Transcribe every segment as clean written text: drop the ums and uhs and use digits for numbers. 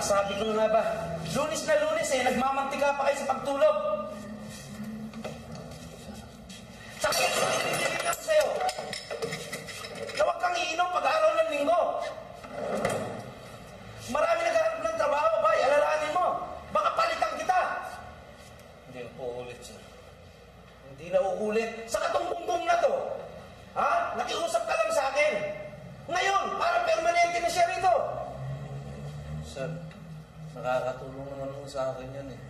Sabi ko na ba, Lunes na Lunes nagmamantika pa kayo sa pagtulog. Sakit! Hindi ako sa'yo. Na huwag kang iinom pag-araw ng linggo. Marami naghahanap ng trabaho, bay. Alalahanin mo. Baka palitan kita. Hindi na po ulit, sir. Hindi na uulit. Sa katungkong na to. Ha? Nakiusap ka lang sa akin. Ngayon, parang permanente na siya rito. Sir, nakakatulong naman mo sa akin yan eh.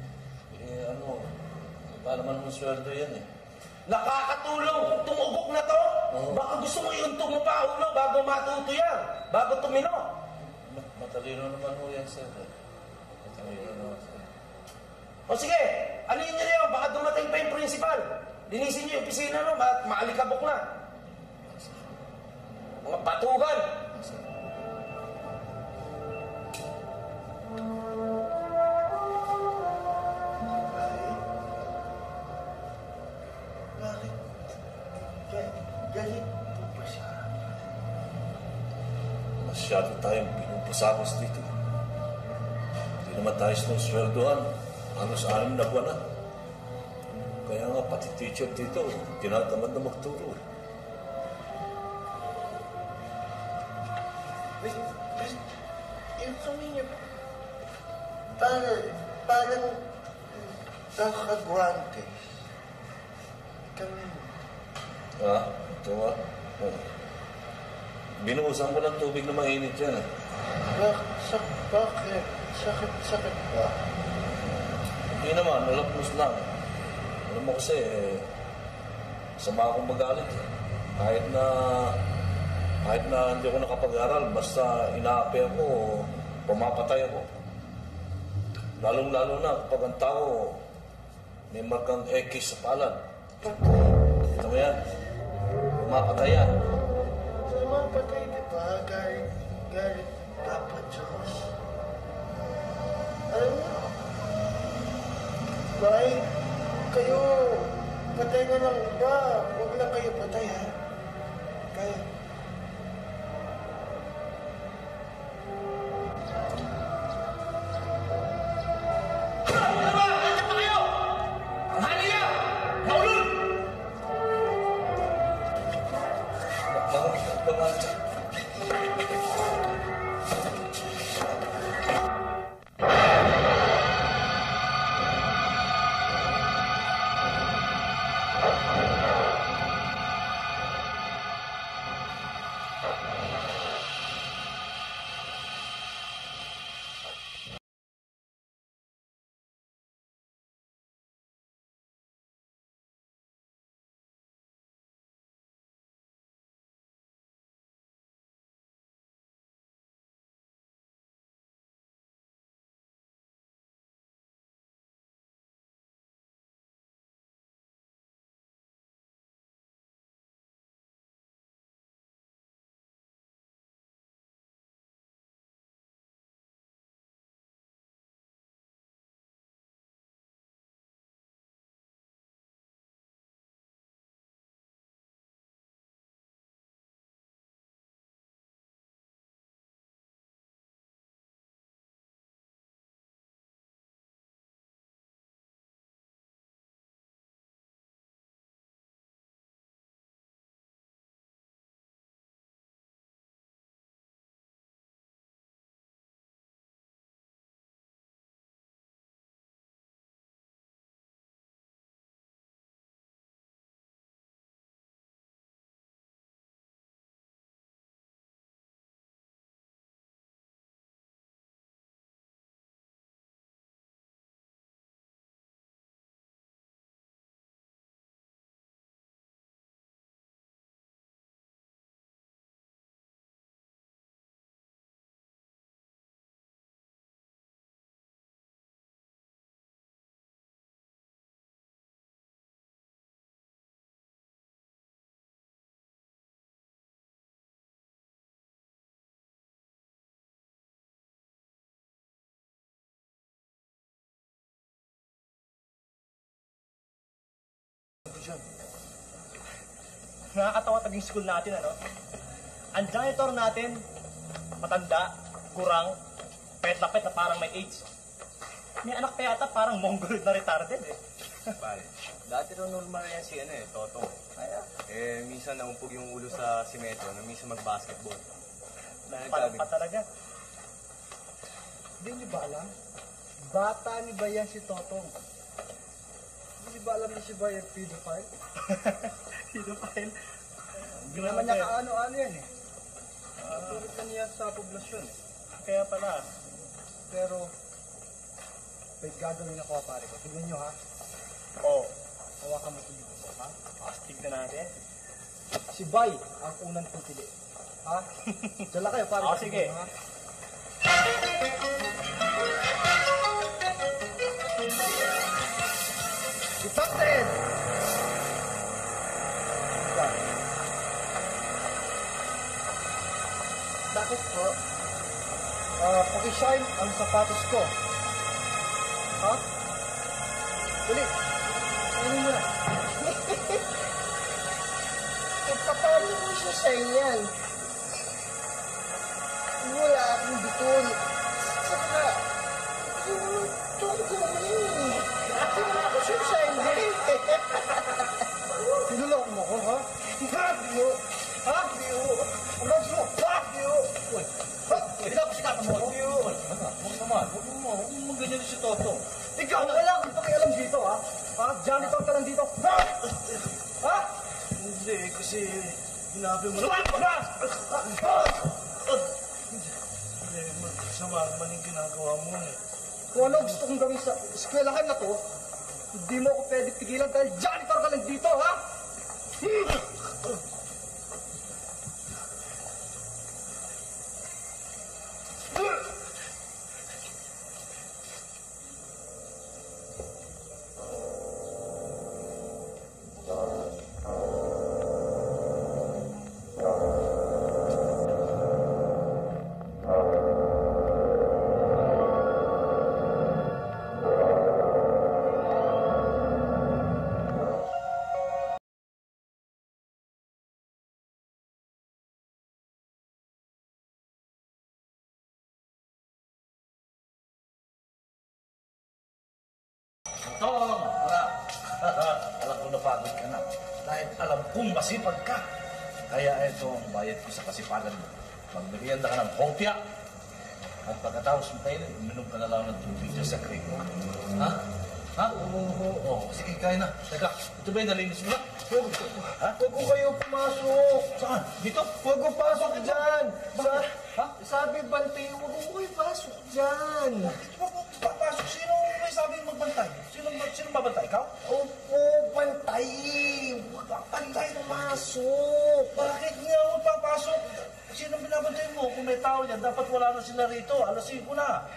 Pa naman mo sweldo yan eh. Nakakatulong? Tumugok na to? Baka gusto mo iuntog mo pa ulo bago matuto yan. Bago tumino. Matalino naman mo yan, sir. Matalino naman, sir. O sige, ano yun yun? Baka dumating pa yung principal. Linisin niyo yung opisina, no? Maalikabok na. Mga batugan. Galit po ba siya? Masyado tayong pinupasakos dito. Hindi naman tayo sinusweldohan. Halos 6 na buwan na. Kaya nga pati teacher dito, tinatamad na magturo. Yung kami niya, parang kakagwante. Kami. Ito nga. Binuusan mo ng tubig na mainit yan eh. Bakit? Sakit ba? Hindi naman, nalapnos lang. Alam mo kasi, sama akong magalit eh. Kahit na hindi ako nakapag-aral, basta inaapi ako, pumapatay ako. Lalong-lalo na kapag ang tao may markang X sa palad. Ito mo yan. Pumapatay yan. Pumapatay, di ba? Galit dapat Diyos. Alam mo, bahay, kayo, patay na lang ba? Huwag na kayo patay, ha? Kaya, Nakakatawa taging school natin, ano? Ang janitor natin, matanda, kurang, pet na parang may AIDS. May anak pa yata parang mongoloid na retarded eh. Pare, dati rin normal yan si Toto. Minsan naumpog yung ulo sa simento na minsan mag-basketball. Pa talaga. Hindi niyo ba alam? Bata ni ba yan si Totong? Hindi niyo ba alam na si Bayan pedophile? Pedophile. Hindi naman niya kaano-ano yan eh. Tulad na niya sa poblasyon. Kaya pala. Pero, may gagawin ako pare ko. Tignan niyo ha. Oh, Hawakan mo ito dito. Ha? astig na natin. Si Bay ang unang pipili. Ha? Dala kayo pare. Oh, sige. Ha? Si Captain! Bakit po? Pakishine ang sapatos ko. Ha? Dali. Ano mo na? Paano mo siya sa yan? Wala akong bitul. Saka, yung tungko mo yun. Wala ako siya sa hindi. Sinulok mo ko, ha? Fuck you! Fuck you! Ang gusto mo, fuck you! Sikap mo. Huwag naman. Huwag mo ganyan si Toto. Ikaw, wala akong pakialam dito, ha? Ha? Janitor ka lang dito. Ha? Ha? Hindi, kasi hinabi mo naman. Hindi, masama naman yung ginagawa mo eh. Kung ano gusto kong gawin sa eskwelahan na to, hindi mo ako pwede pigilan dahil janitor ka lang dito, ha? Tong! Alam ko napagod ka na. Dahil alam kong masipag ka. Kaya ito ang bayad ko sa kasipagan mo. Magmerienda ka ng hopya. At pagkatapos mo tayo, uminom ka na lang ng tubig dyan sa creek mo. Ha? Ha? Oo. Sige, kaya na. Teka, ito ba yung nalinis mo na? Ha? Huwag ko kayo pumasok. Saan? Dito? Huwag ko pasok dyan. Ha? Sabi bantay, huwag ko kayo pasok dyan. Huwag mo papasok. Sino may sabi magbantay? Sino mabantay? Ikaw? Opo, bantay. Huwag ka bantay pumasok. Bakit nga ako papasok? Sino binabantay mo? Kung may tao yan, dapat wala na sila rito. Alas 5 na.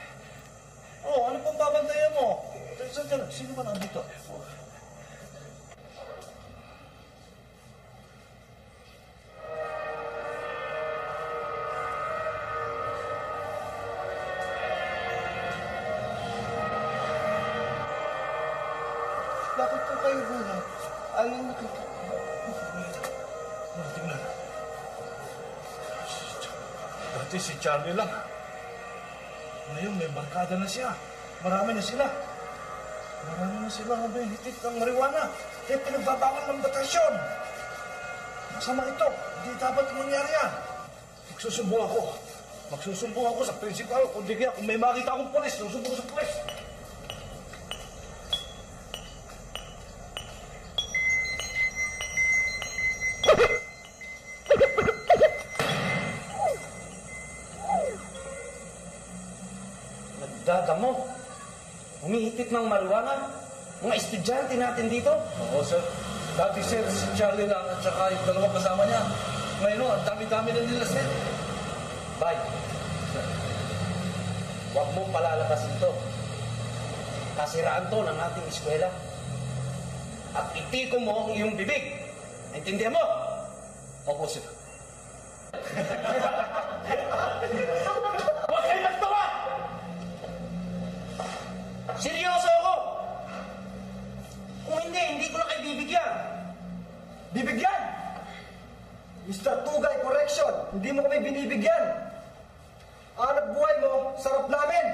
Oh, ano pong babantayan mo? Sino ba nandito? Bakit po kayo gulat? Anong nakita? Tingnan. Dati si Charlie lang. Ngayon may barkada na siya. Marami na sila. Marami na sila nga may hitit ng marijuana. Kaya pinagbabawal ng batasyon. Masama ito. Hindi dapat mangyari yan. Magsusumbong ako. Magsusumbong ako sa principal. Kung di kaya, kung may makita akong polis, susumbong ko sa polis. Nagdadamo. Humihitit ng marijuana. Mga estudyante natin dito. Oo, sir. Dati, sir, si Charlie lang at saka yung dalawang kasama niya. Ngayon, ang dami-dami na nila, sir. Bay, huwag mong palalabasin to. Kasiraan to ng ating eskwela. At itiko mo ang iyong bibig. Naintindihan mo? Opo, sir. Huwag kayo magtawa! Seryoso ako! Kung hindi ko na kayo bibigyan. Bibigyan! Mr. Tugay, correction! Hindi mo kami binibigyan! Hanap buhay mo, sarap namin!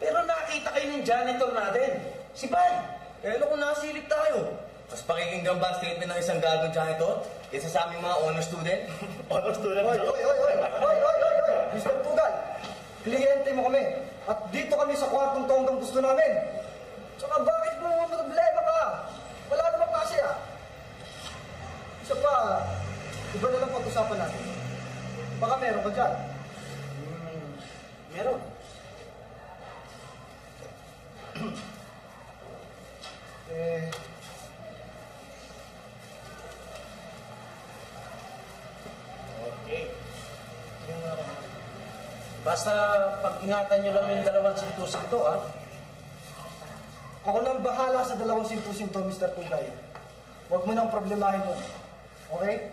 Pero nakita kayo ng janitor natin. Si Bay. Eh, ano kung nakasilip tayo? Mas pakikinggan ba ang statement ng isang gagawin janitor? Kesa sa aming mga honor student? Honor student. Oy! Mr. Tugay, kliyente mo kami. At dito kami sa kwartong tonggang gusto namin. Tsaka bakit mo problema ka? Wala namang kasi Isa pa, iba na lang pag-usapan natin. Baka meron ka dyan. Meron. Eh... Okay. Basta pag-ingatan nyo lang yung dalawang sinto-sinto, ha? Ako nang bahala sa dalawang sinto-sinto, Mr. Tugay. Huwag mo nang problemahin mo. Okay?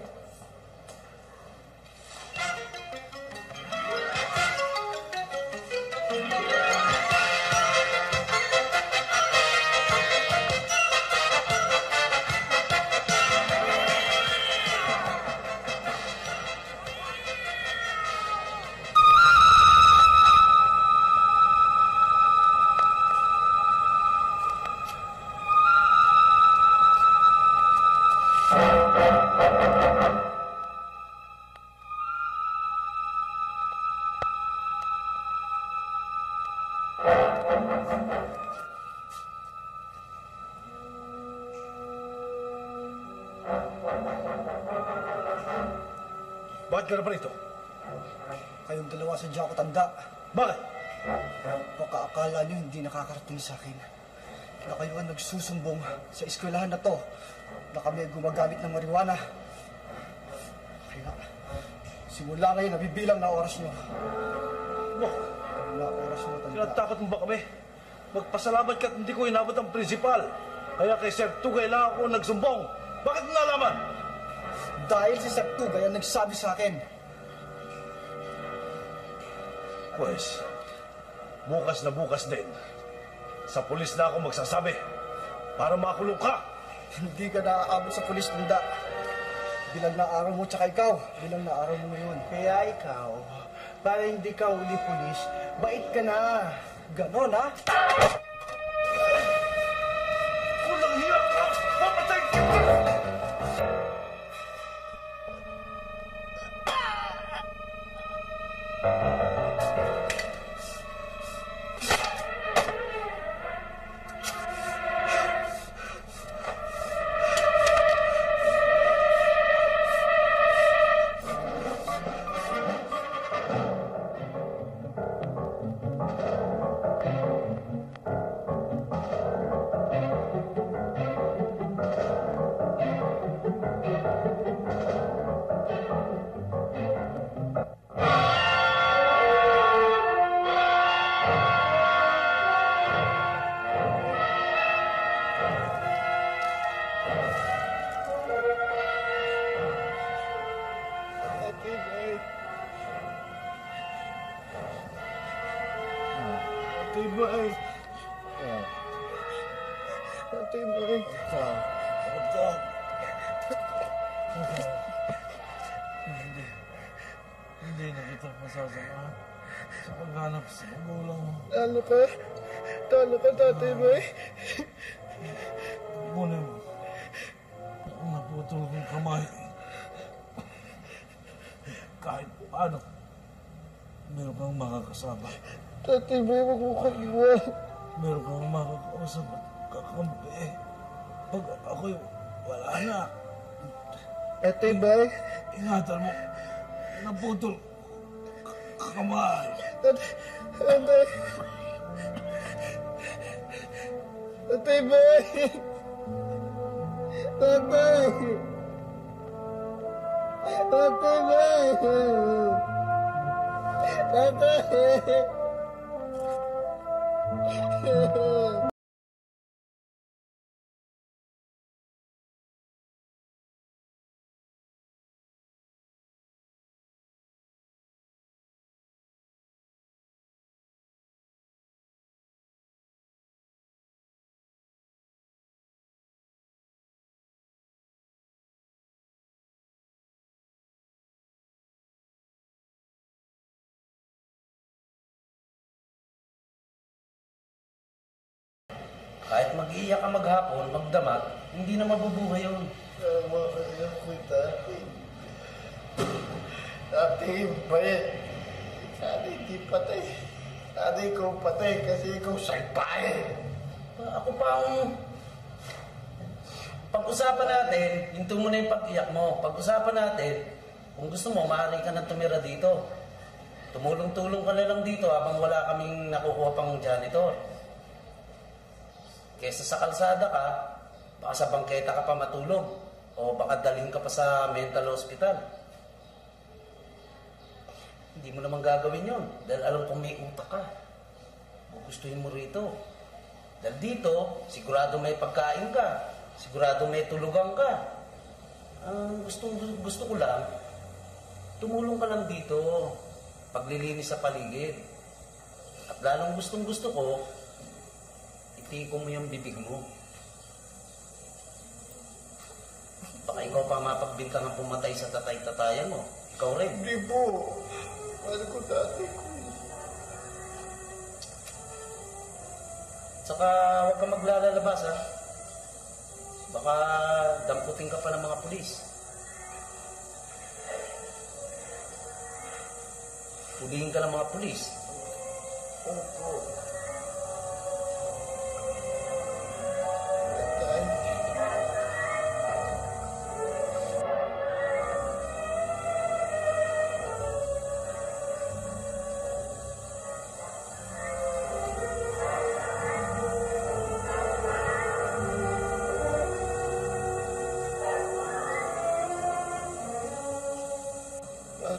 Bakit ka na pa rito? Kayong dalawa sa Jaco Tanda. Bakit? Baka akala nyo hindi nakakarating sa akin na kayo ang nagsusumbong sa eskwelahan na to na kami ay gumagamit ng marijuana. Kaya, simula ngayon, nabibilang na oras nyo. Na oras nyo, Tanda. Tinatakot mo ba kami? Magpasalamat ka at hindi ko inabot ang prinsipal. Kaya kay Sir Tugay lang ako nagsumbong. Bakit mo nalaman? Dahil si Sir Tugay ang nagsabi sa akin. Pues, bukas na bukas din. Sa pulis na ako magsasabi para makulong ka. Hindi ka naaabot sa pulis, Tanda. Bilang na araw mo, tsaka ikaw. Bilang na araw mo ngayon. Kaya ikaw, para hindi ka uli pulis, bait ka na. Ganon, ha? Kulang hiya ka! Papatay kita! Tibay. Tibay. Hindi na kita masasama sa paghanap sa magulang mo. Talo ka? Talo ka, Tatay Bay? Kunin mo. Ang naputol kong kamay. Kahit paano, meron kang makakasama. Tatay Bay, wag mo kang iwan. Meron kang makakausap at kakampi. Pag ako'y wala na, Tatay Bay? ingatan mo. Naputol kamay. Tatay. Tatay Bay! Tatay! Tatay Bay! Tatay! mag-iiyak ka maghapon, magdamag, hindi na mabubuhay yun. Tama kayo ko dati. Dati yung bayad. Sana hindi patay. Sana ikaw patay kasi ikaw salbahe. Ako pa ang... Pag-usapan natin, hinto mo na yung pag-iyak mo. Pag-usapan natin, kung gusto mo, maaari ka na tumira dito. Tumulong-tulong ka na lang dito habang wala kaming nakukuha pang janitor. Kesa sa kalsada ka, baka sa bangketa ka pa matulog. O baka dalhin ka pa sa mental hospital. Hindi mo naman gagawin yon dahil alam kong may utak ka. Gugustuhin mo rito. Dahil dito, sigurado may pagkain ka. Sigurado may tulugan ka. Ang gusto ko lang, tumulong ka lang dito. Paglilinis sa paligid. At lalong gusto ko, itiko mo yung bibig mo. Baka ikaw pa mapagbinta ng pumatay sa tatay-tatayan mo. Ikaw rin. Hindi po. Mahal ko dati ko. Saka huwag ka maglalabas ha. Baka damputin ka pa ng mga pulis. Pulihin ka ng mga pulis. Opo.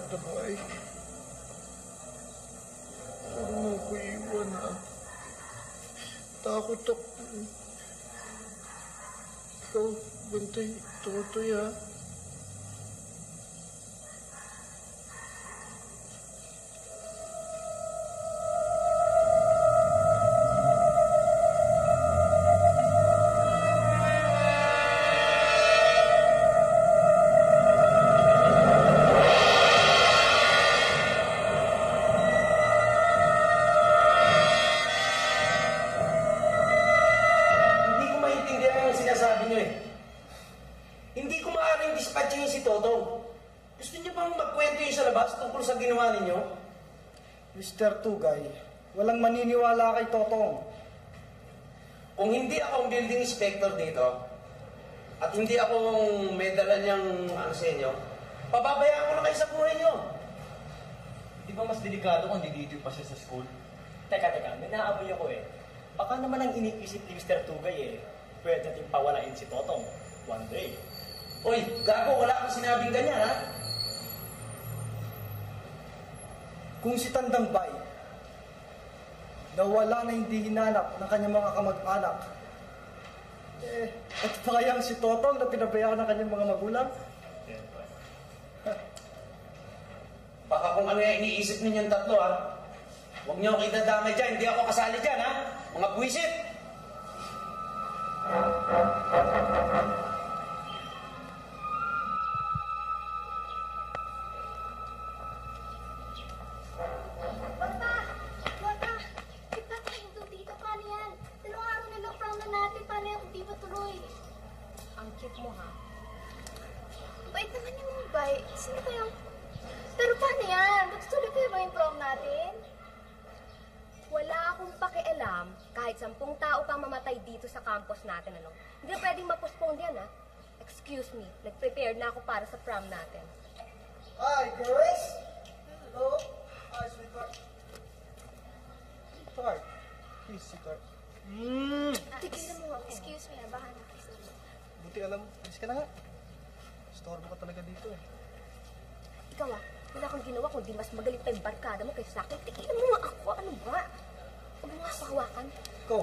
Tatay. Huwag mo ko iwan ha. Takot ako. Ikaw, bantay, tutoy ha. Hindi ko maaaring dispatchin si Totong. Gusto niyo bang magkwento yung sa labas tungkol sa ginawa ninyo? Mr. Tugay, walang maniniwala kay Totong. Kung hindi ako ang building inspector dito, at hindi ako may dala niyang ano sa inyo, pababayaan ko na kayo sa buhay niyo. Di ba mas delikado kung didito pa siya sa school? Teka, may naamoy ako eh. Baka naman ang iniisip ni Mr. Tugay eh, pwede natin pawalain si Totong one day. Uy, gago, wala akong sinabing ganyan, ha? Kung si Tandang Bay, nawala na hindi hinanap ng kanyang mga kamag-anak, at pa kayang si Totong na pinabayaan ng kanyang mga magulang? Baka kung ano yung iniisip ninyong tatlo, ha? Huwag niyo ako idadamay dyan, hindi ako kasali dyan, ha? Mga buwisit! Mo ha? Bait naman ni Mumbai. Sino kayang... Pero paano yan? Magtutuloy kayo ba yung prom natin? Wala akong pakialam kahit 10 tao pang mamatay dito sa campus natin, ano? Hindi na pwedeng ma-postpone yan, ha? Excuse me, nag-prepare na ako para sa prom natin. Hi, girls! Hello? Hi, sweetheart. Sweetheart. Please, sweetheart. Tigilan mo ako. Excuse me, baka na. Buti alam, alis ka na nga. Storbo ka talaga dito eh. Ikaw wala kang ginawa kundi mas magaling pa yung barkada mo kaysa sa akin. Tigilan mo nga ako, ano ba? Huwag mo nga ako hawakan. Ikaw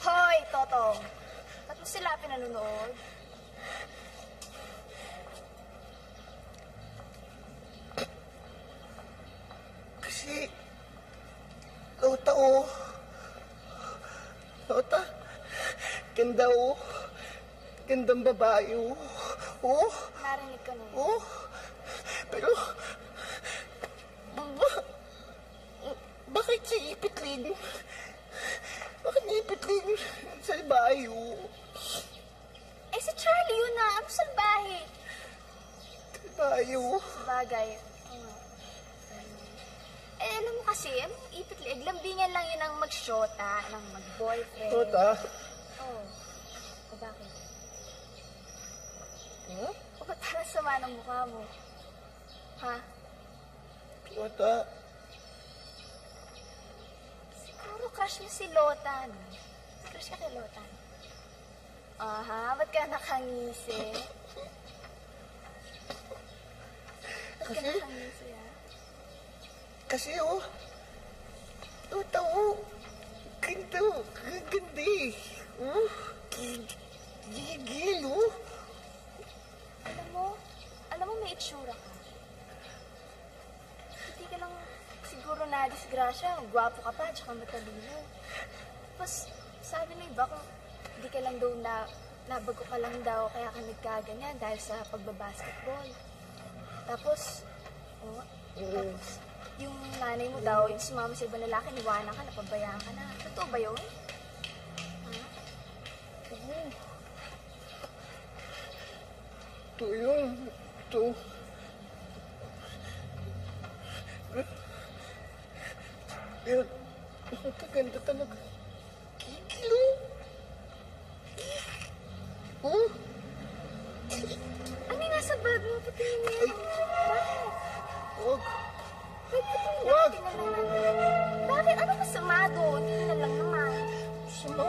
Hoy, Totong. Ba't mo sila pinanonood? Kasi, ikaw tao, ganda, oh. Gandang babae, oh. Oh, Narinig ko na yun. oh. Pero, bakit si Ipitling? Bakit ni Ipitling salbahe, oh? Eh, si Charlie yun na. Ano salbahe? Salbahe, oh. Sabagay. Eh, alam mo kasi, ipitlig, lambingan lang yun ang mag-shota, ng mag-boyfriend. Tota, Oo. O bakit? O ba't parang sama ng mukha mo? Ha? tota. Siguro crush mo si Lotan. Crush ka kay Lotan. Aha, ba't ka nakangisi? Ba't ka nakangisi, ha? Kasi, oh. Tota, oh. Ganda, ganda eh. Oh, gigil, oh. Alam mo may itsura ka. Hindi ka lang siguro na-disgrasya. Gwapo ka pa, tsaka matalino. Tapos, sabi ng iba kung hindi ka lang daw nabago ka lang daw, kaya ka nagkaganyan dahil sa pagbabasketball. Tapos, yung nanay mo daw, yung sumama sa ibang lalaki, niwanan ka, napabayaan ka na. Totoo ba yun? Ha? Oo. Ito yun. Ito. Pero, kaganda talaga. Gigil, oh. Oh? Ano yung nasa bag mo? Patingin mo yan. Bakit? Huwag. Wait, patingin Wag. natin na lang. Bakit? Ano masama doon? Tingnan lang naman. Sama.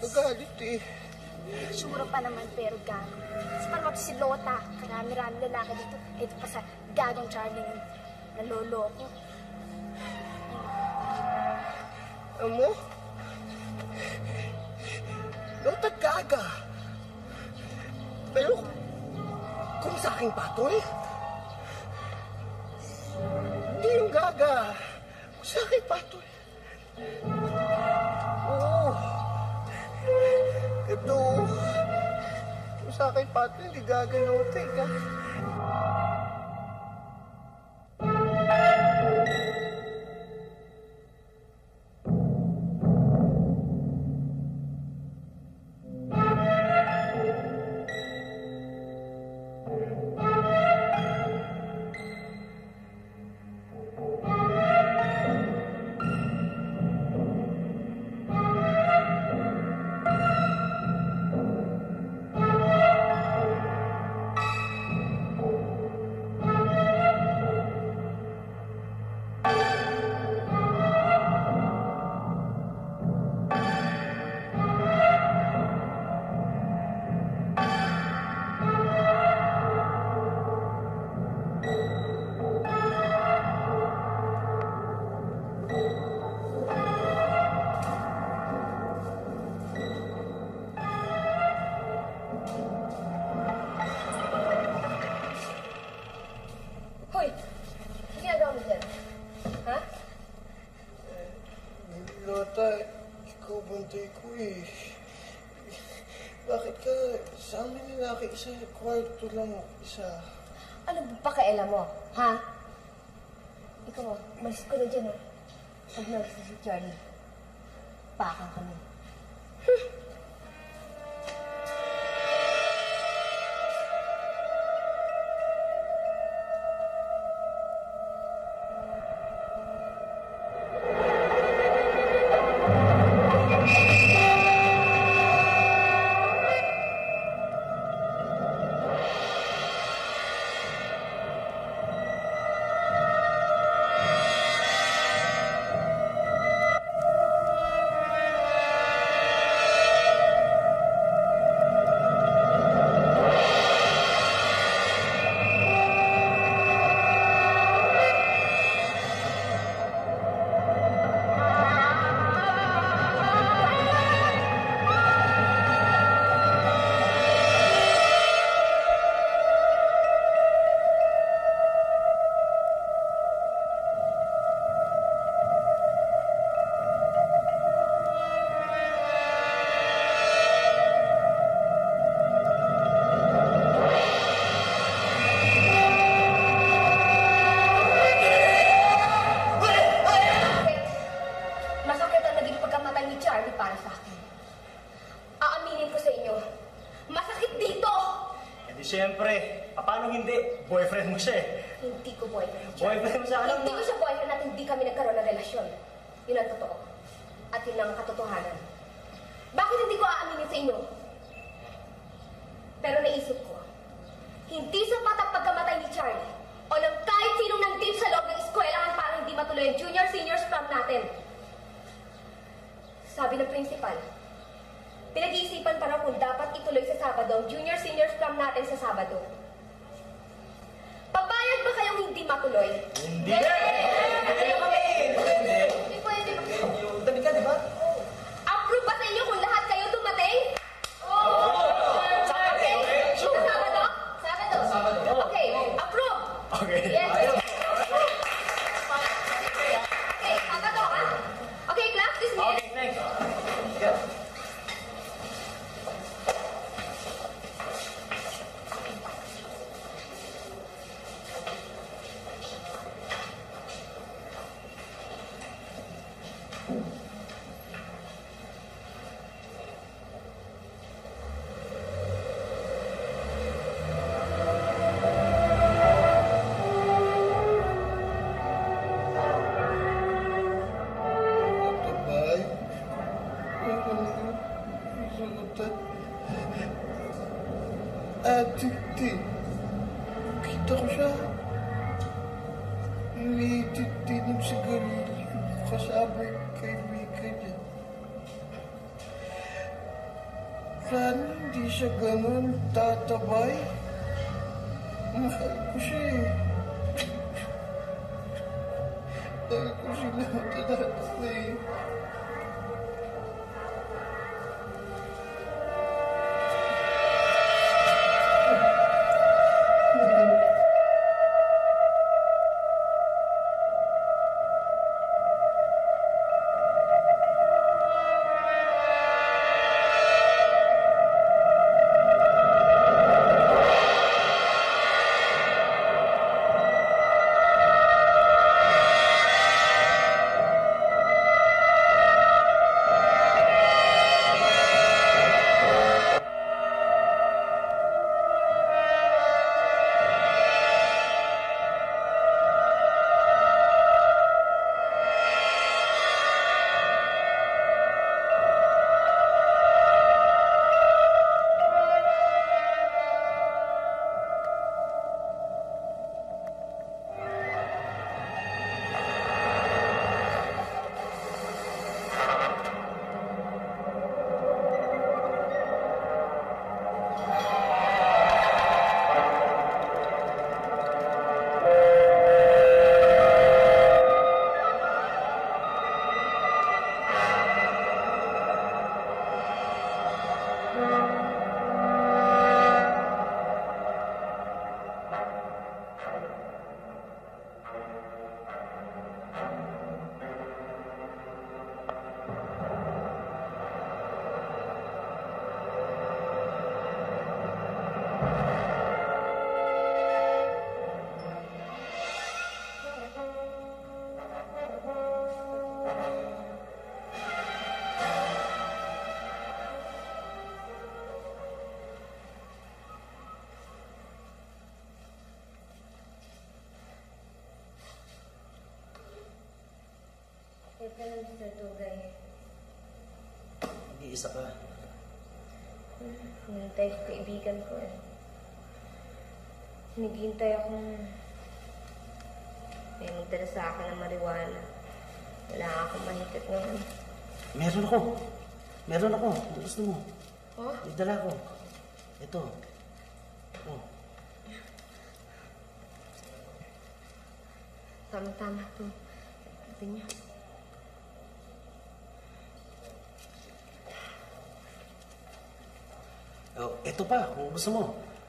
Kagalit eh. Sura pa naman, pero gago. Sa panmap si Lota, karami-rami lalaki dito. Ito pa sa gagong Charlie ng naloloko. Alam mo? Lota gaga. Pero, kung sa aking patoy, hindi yung gaga. Kung sa aking patoy. Oo. Ito. Kung sa aking patoy, hindi gaga Lota. Hoy! Ano ginagawa mo dyan? Ha? Lota, ikaw bantay ko eh. Bakit ka sa amin lalaki isa, kwarto lang isa? Ano ba pakialam mo? Ha? Ikaw mo, malis ko na dyan, oh. Pag nalis na si Charlie, pakang kami. Paano hindi? Boyfriend mo siya eh. Hindi ko boyfriend siya. Boyfriend mo siya, alam Hindi mo. ko siya boyfriend at hindi kami nagkaroon ng relasyon. Yun ang totoo. At yun ang katotohanan. Bakit hindi ko aaminin sa inyo? Pero naisip ko, hindi sapat ang pagkamatay ni Charlie o ng kahit sinong nandito sa loob ng eskwelahan para hindi matuloy ang junior-senior scrum natin. Sabi ng principal, pinag-iisipan pa raw kung dapat ituloy sa Sabado ang junior-senior scrum natin sa Sabado. Papayag ba kayong hindi matuloy? Hindi! Hindi pwede. Dami ka, di ba? Approve ba sa inyo kung lahat kayo dumating? Oo! Okay. Sa Sabado? Sabado. Okay, approve. Okay. Yes. Okay, Sabado ha? Okay, class dismissed. Okay, thanks. Tabay. Sagutan. Ate, kita ko siya. Umiitit ng sigarilyo kasama yung kaibigan niya. Sana hindi siya ganun tatabay. Mahal ko siya eh. Mahal ko sila tatabay. Ito lang sa Tugay. Nag-iisa ka. Hinintay ko kaibigan ko eh. Naghihintay akong may magdala sa akin ng marijuana. Wala akong mahigit ngayon. Meron ako. Meron ako. Ano gusto mo? Oh? Idala ko. Ito. Oh. Tama-tama ito. Sabi niya. Oh, ito pa, kung gusto mo.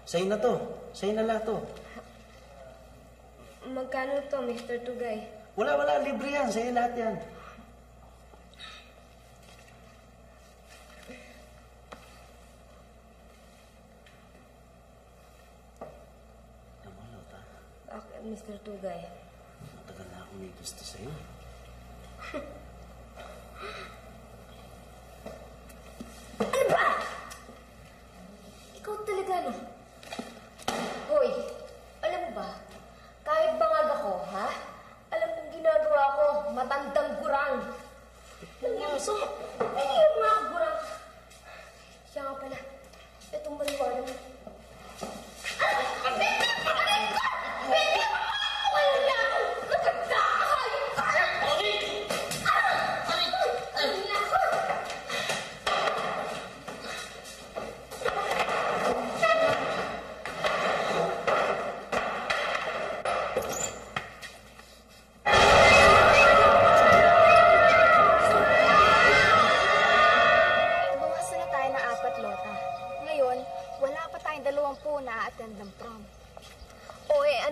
Sa'yo na to. Sa'yo na lahat to. Magkano to, Mr. Tugay? Wala. Libre yan. Sa'yo lahat yan. Namalot, ha? Okay, Mr. Tugay. Matagal na ako may gusto sa'yo. Ano ba? Ikaw talaga, no? Hoy,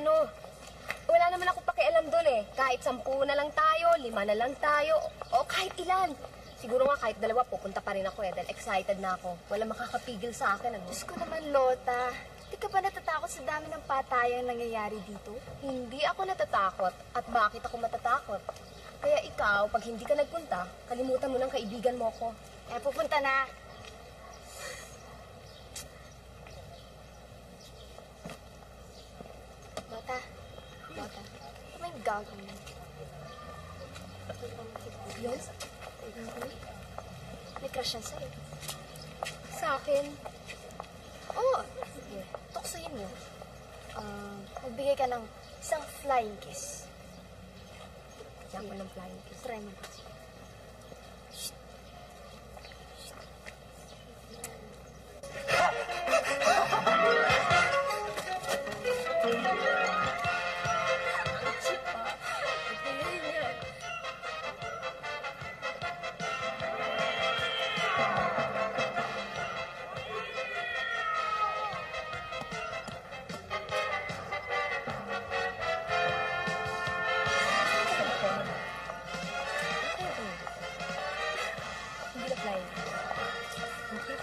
ano. Wala naman ako pakialam doon eh. Kahit 10 na lang tayo, 5 na lang tayo, o kahit ilan. Siguro nga kahit 2, pupunta pa rin ako eh, dahil excited na ako. Wala makakapigil sa akin, ano? Diyos ko naman, Lota. Di ka ba natatakot sa dami ng patayang nangyayari dito? Hindi ako natatakot. At bakit ako matatakot? Kaya ikaw, pag hindi ka nagpunta, kalimutan mo ng kaibigan mo ko. Eh, pupunta na. Lota. Lota. Ano may gagawin? Yes? May crush yan sa'yo. Sa akin? Oo. Sige. Tuksahin mo. Magbigay ka ng isang flying kiss. Kaya ko ng flying kiss. Try mo. Hindi na flying. Okay?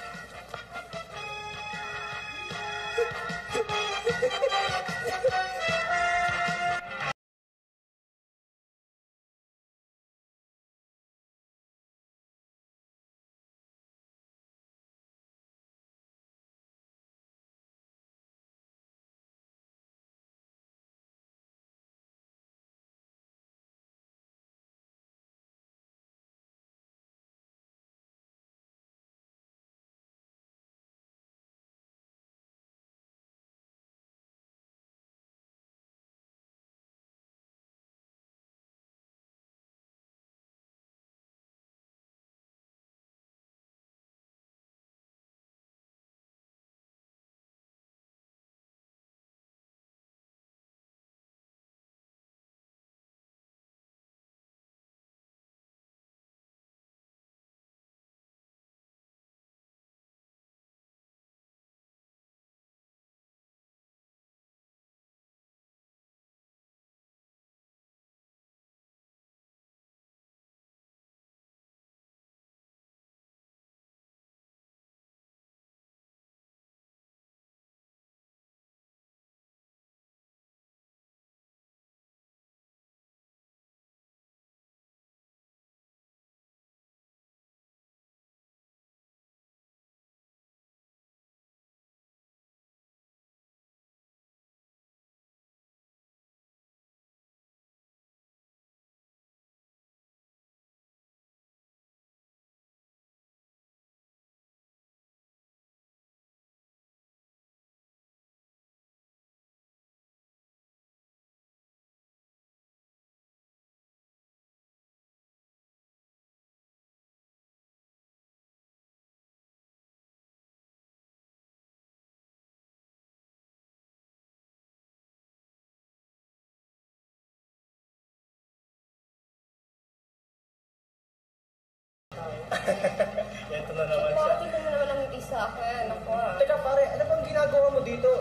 Ito na naman siya. Bakit mo naman ang ngiti sa akin? Ako ah. Teka pare, ano bang ginagawa mo dito?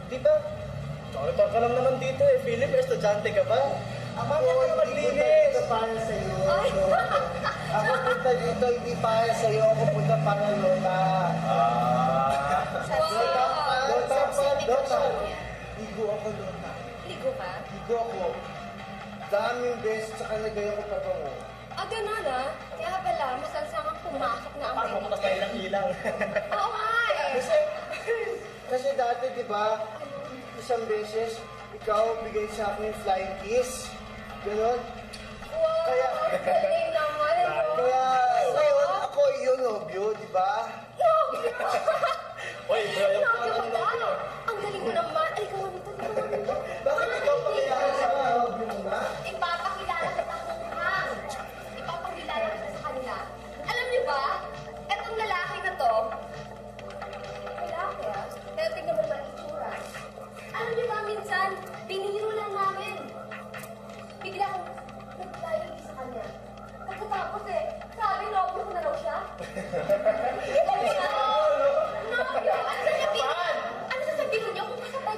Di ba? Janitor ka lang naman dito eh. Philip, estudyante ka ba? Mamaya ka na maglinis. Ito para sa'yo. Ay! Ako punta dito, hindi para sa'yo. Ako punta para Lola. Lola. Ligo ako, Lola. Ligo ka? Ligo ako. Daming beses sa kanagayon ko pa mo. Ah, gano'n ah. Kaya pala, masansangang pumasok na ang Parang pumunta tayo ng ilaw. Oo nga eh. Kasi dati, di ba, isang beses, ikaw bigay sa akin yung flying kiss. Ganon. Wow, Kaya- galing naman. Kaya, ngayon, ako yung nobyo, di ba? Uy, bro, yung Sabi ko ba? Ang galing mo naman. Ay, ikaw dito. Bakit ikaw pagkayaan sa mga nobyo mo na? Ipapakilala kita kung hang. Ipapakilala kita sa kanila. Alam niyo ba? Etong lalaki na to, lalaki ah, pero tingnan mo naman ang itsura. Alam niyo ba, minsan, biniro lang namin. Bigla akong nag-flying sa kanya. Pagkatapos eh, sabi, nobyo ko na raw siya. Hindi ko siya. Nobyo? Ano sasabihin? Ano sasabihin niyo kung kasabay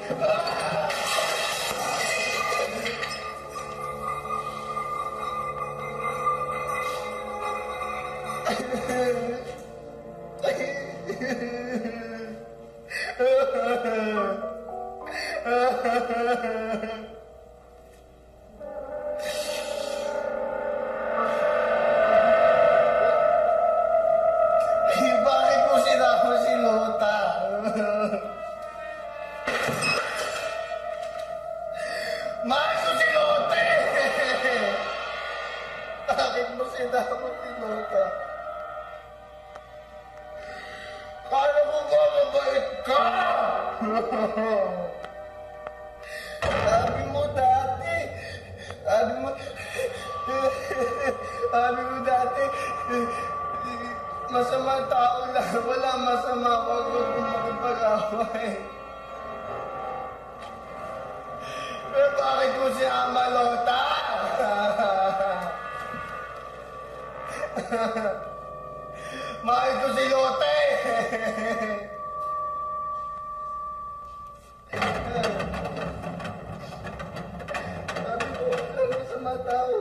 Bakit mo sinama si Lota? Mahal ko si Lote! Bakit mo sinama si Lota? Kala mo ba mabait ka? Sabi mo dati, masama tao lang, wala masama pag makipag-away. Pero bakit mo siya Lota? Mahal ko si Lote! Sabi ko, wala masama tao.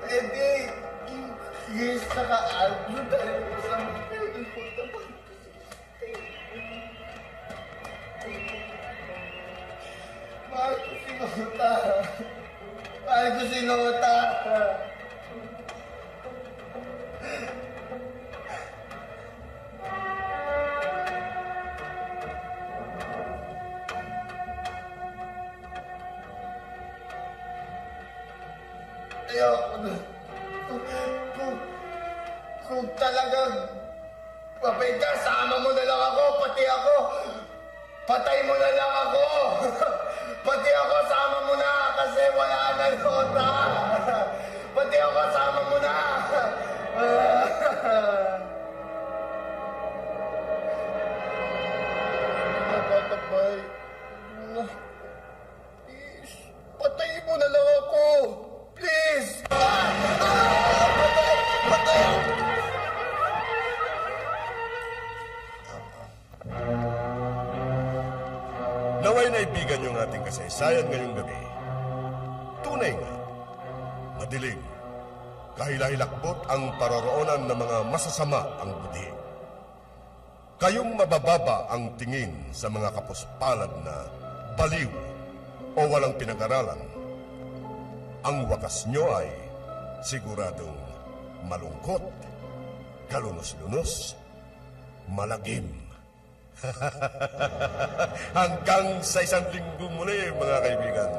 Pwede, yes, saka Aldo dahil masama pwede po naman. Mahal ko si Lota. Mahal ko si Lota. Ayoko na. Kung talagang papay ka, sama mo na lang ako, pati ako. Patay mo na lang ako. Pati ako, sama mo na, kasi wala na Lota. Pati ako, sama mo na. Natatapay. Please, patay mo na lang ako. Please! Patay! Naway naibigan yung ating kasaysayan ngayong gabi. Tunay nga, madilim, kahilahilakbot ang paroroonan ng mga masasama ang budi. Kayong mabababa ang tingin sa mga kapuspalad na baliw o walang pinag-aralan. Ang wakas nyo ay siguradong malungkot, kalunos-lunos, malagim. Hanggang sa isang linggo muli, mga kaibigan.